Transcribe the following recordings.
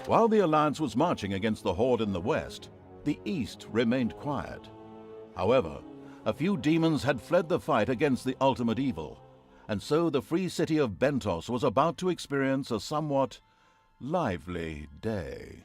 While the Alliance was marching against the Horde in the west, the east remained quiet. However, a few demons had fled the fight against the ultimate evil, and so the free city of Bentos was about to experience a somewhat lively day.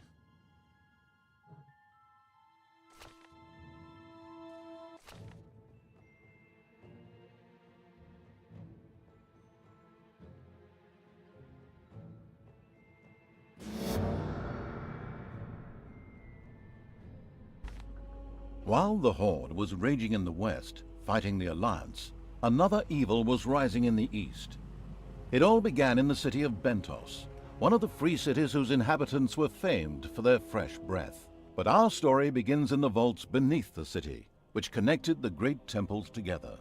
While the Horde was raging in the west, fighting the Alliance, another evil was rising in the east. It all began in the city of Bentos, one of the free cities whose inhabitants were famed for their fresh breath. But our story begins in the vaults beneath the city, which connected the great temples together.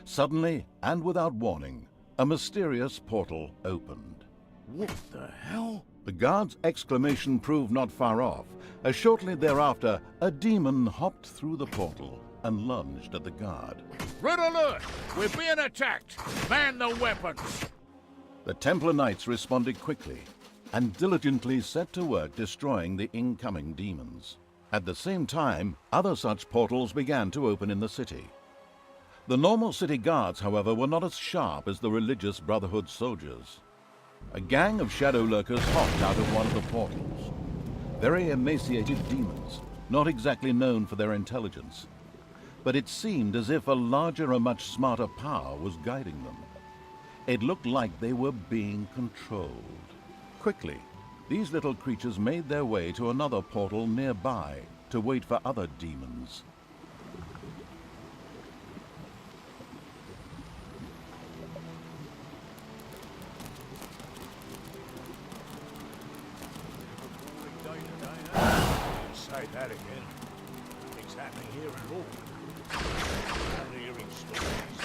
Suddenly, and without warning, a mysterious portal opened. What the hell? The guard's exclamation proved not far off, as shortly thereafter, a demon hopped through the portal and lunged at the guard. Red alert! We're being attacked! Man the weapons! The Templar Knights responded quickly and diligently set to work destroying the incoming demons. At the same time, other such portals began to open in the city. The normal city guards, however, were not as sharp as the religious Brotherhood soldiers. A gang of shadow lurkers hopped out of one of the portals. Very emaciated demons, not exactly known for their intelligence. But it seemed as if a larger and much smarter power was guiding them. It looked like they were being controlled. Quickly, these little creatures made their way to another portal nearby to wait for other demons. Say that again. Things happening here at all. Only hearing stories.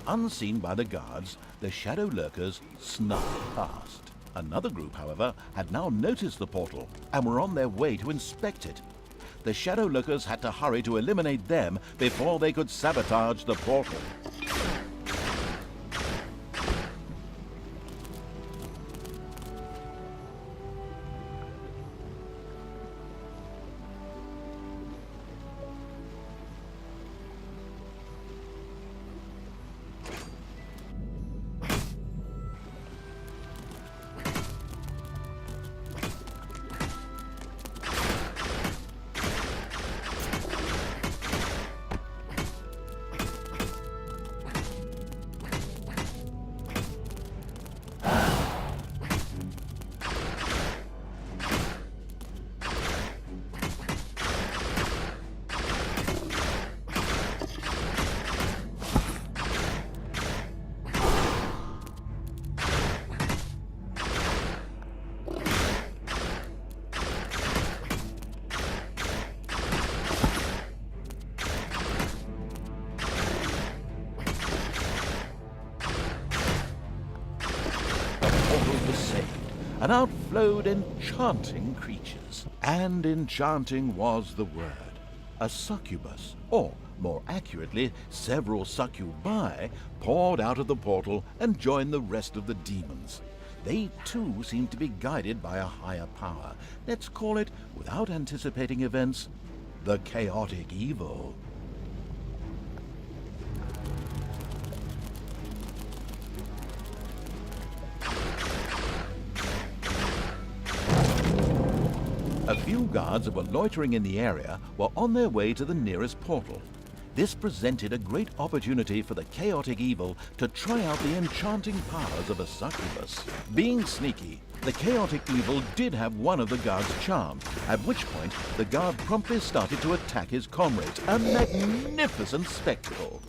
Unseen by the guards, the shadow lurkers snuck past. Another group, however, had now noticed the portal and were on their way to inspect it. The shadow lurkers had to hurry to eliminate them before they could sabotage the portal. And out flowed enchanting creatures. And enchanting was the word. A succubus, or more accurately, several succubi, poured out of the portal and joined the rest of the demons. They too seemed to be guided by a higher power. Let's call it, without anticipating events, the chaotic evil. A few guards that were loitering in the area were on their way to the nearest portal. This presented a great opportunity for the chaotic evil to try out the enchanting powers of a succubus. Being sneaky, the chaotic evil did have one of the guards charmed, at which point the guard promptly started to attack his comrades. A magnificent spectacle.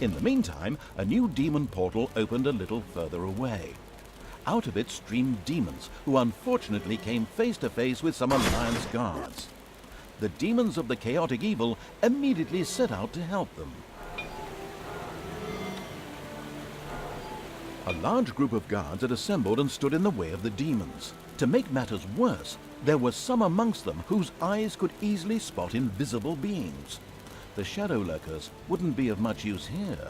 In the meantime, a new demon portal opened a little further away. out of it streamed demons, who unfortunately came face to face with some Alliance guards. The demons of the chaotic evil immediately set out to help them. A large group of guards had assembled and stood in the way of the demons. To make matters worse, there were some amongst them whose eyes could easily spot invisible beings. The shadow lurkers wouldn't be of much use here.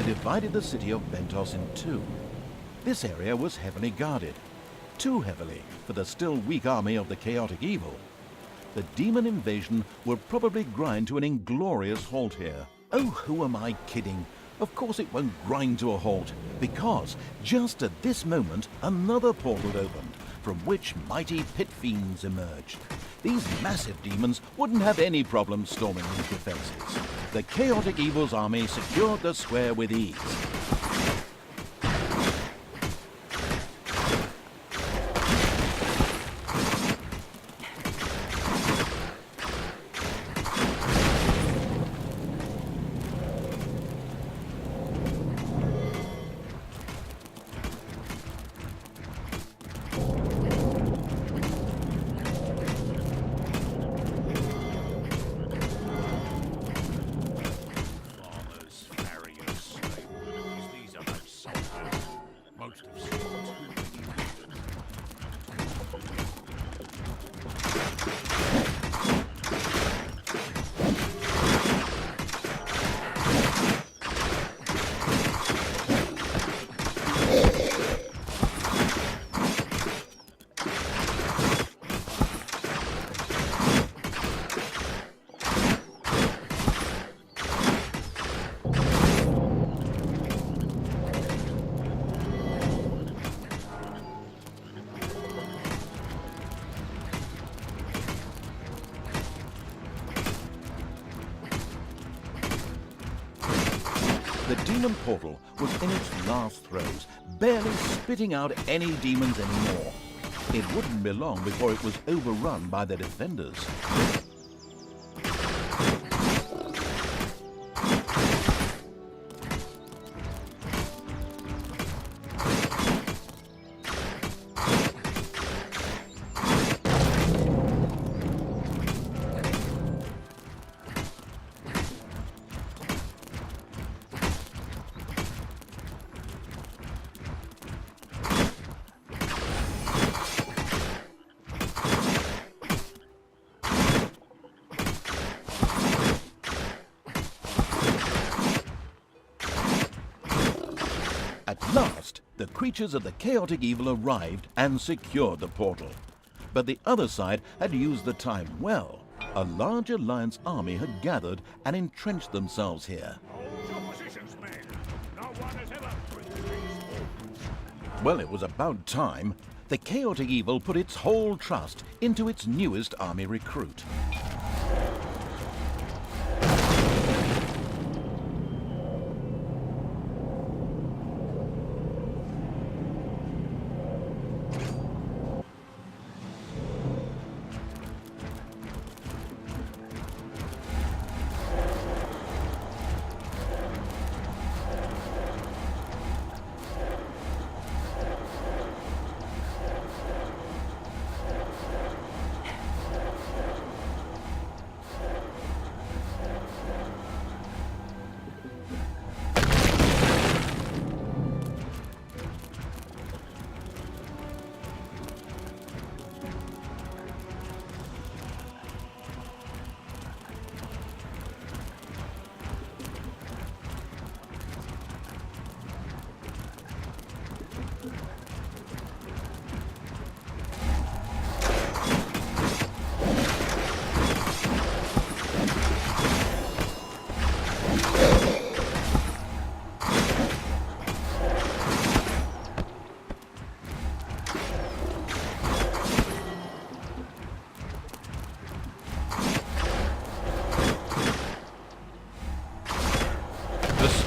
Divided the city of Bentos in two. This area was heavily guarded, too heavily for the still weak army of the chaotic evil. The demon invasion would probably grind to an inglorious halt here. Oh, who am I kidding? Of course it won't grind to a halt, because just at this moment another portal opened, from which mighty pit fiends emerged. These massive demons wouldn't have any problem storming these defenses. The chaotic evil's army secured the square with ease. The demon portal was in its last throes, barely spitting out any demons anymore. It wouldn't be long before it was overrun by the defenders. At last, the creatures of the chaotic evil arrived and secured the portal. But the other side had used the time well. A large Alliance army had gathered and entrenched themselves here. Hold your positions, men. No one has ever breached these walls. Well, it was about time. The chaotic evil put its whole trust into its newest army recruit.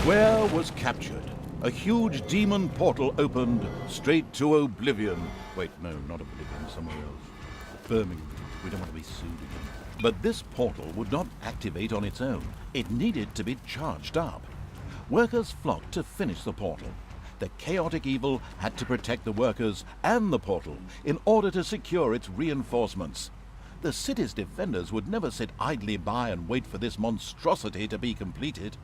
square was captured. A huge demon portal opened straight to oblivion. Wait, no, not oblivion, somewhere else. Birmingham. We don't want to be sued again. But this portal would not activate on its own. It needed to be charged up. Workers flocked to finish the portal. The chaotic evil had to protect the workers and the portal in order to secure its reinforcements. The city's defenders would never sit idly by and wait for this monstrosity to be completed.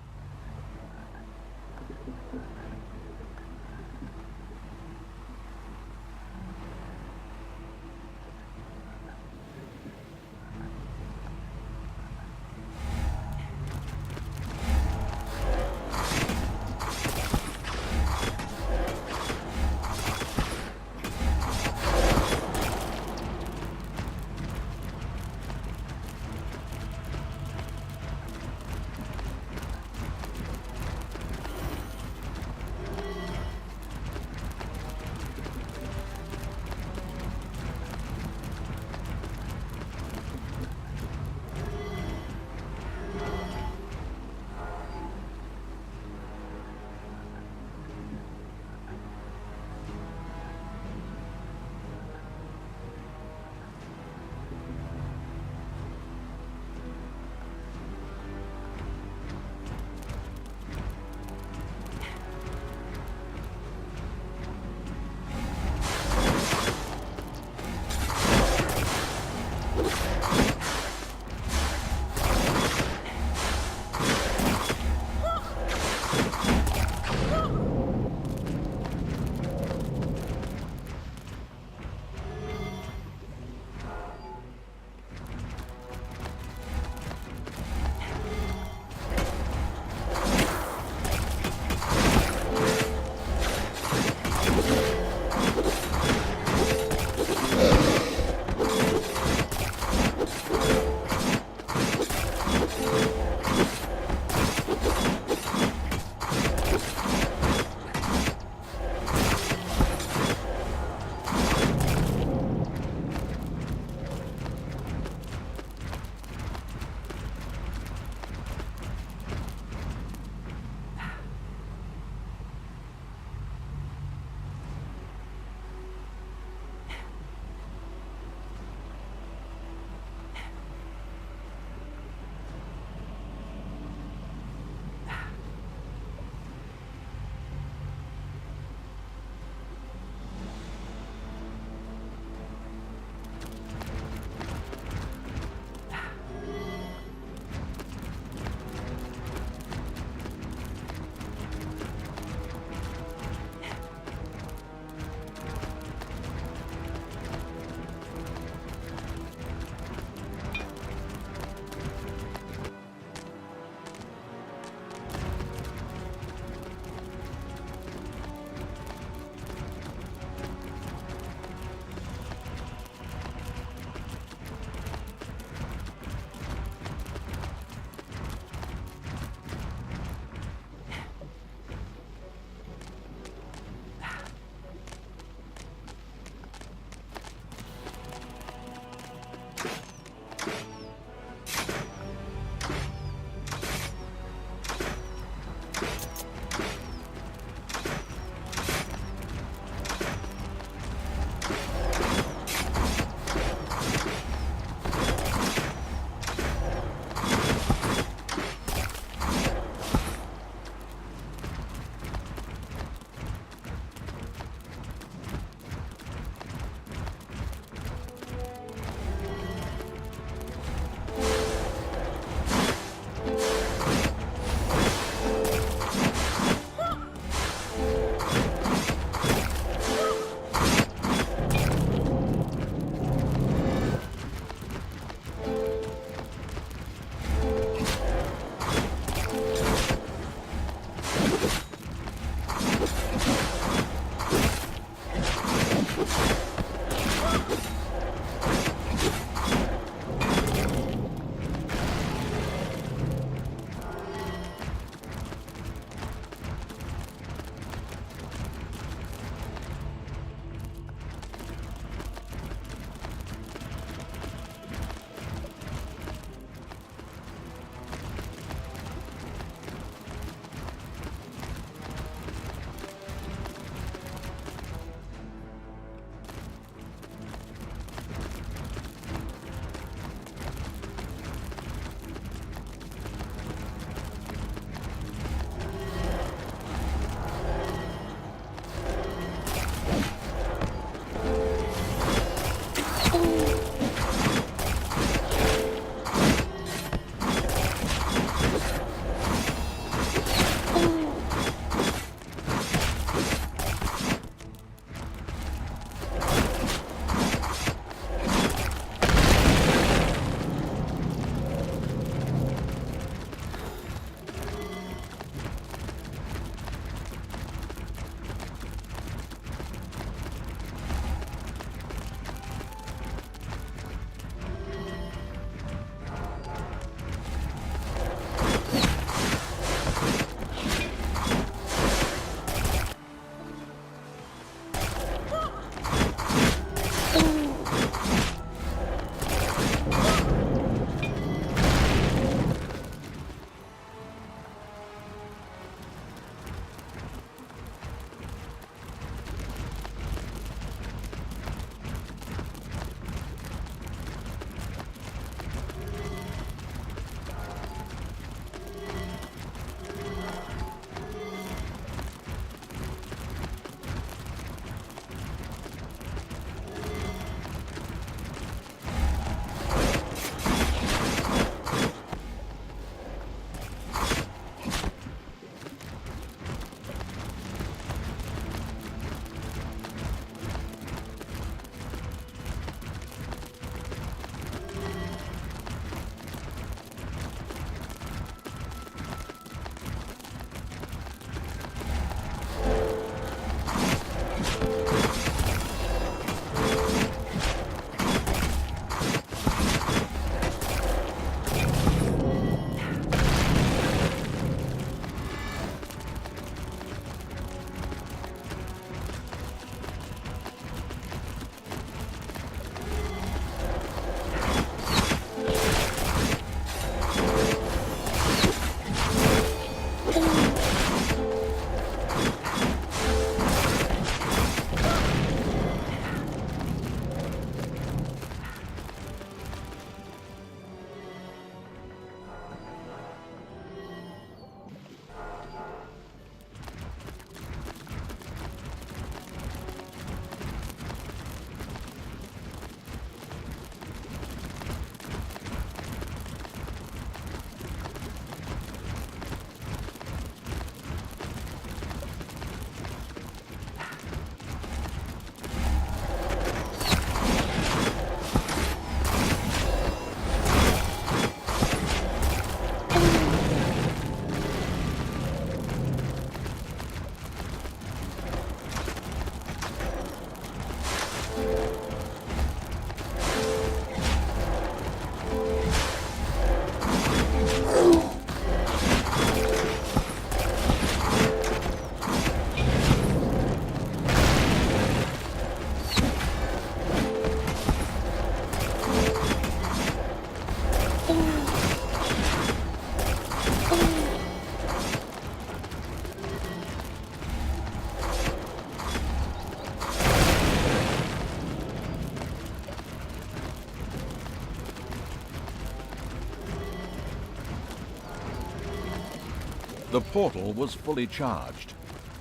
The portal was fully charged.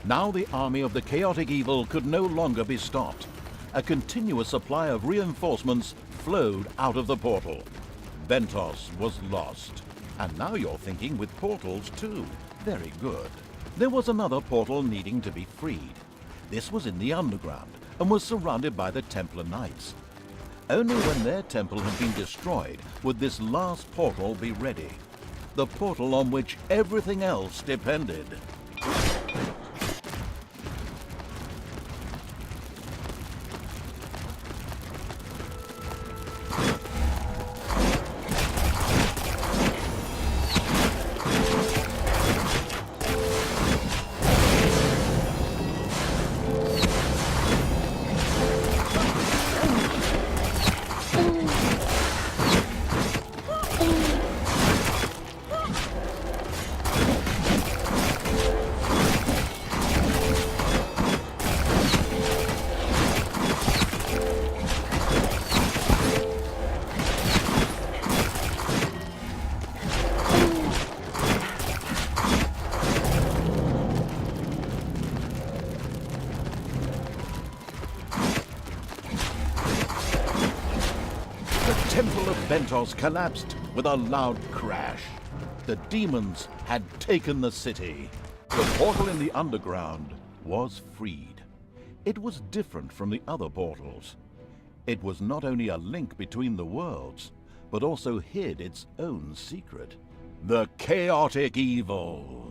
Now the army of the chaotic evil could no longer be stopped. A continuous supply of reinforcements flowed out of the portal. Ventos was lost. And now you're thinking with portals too. Very good. There was another portal needing to be freed. This was in the underground and was surrounded by the Templar Knights. Only when their temple had been destroyed would this last portal be ready. The portal on which everything else depended. The Temple of Ventos collapsed with a loud crash. The demons had taken the city. The portal in the underground was freed. It was different from the other portals. It was not only a link between the worlds, but also hid its own secret. The chaotic evil.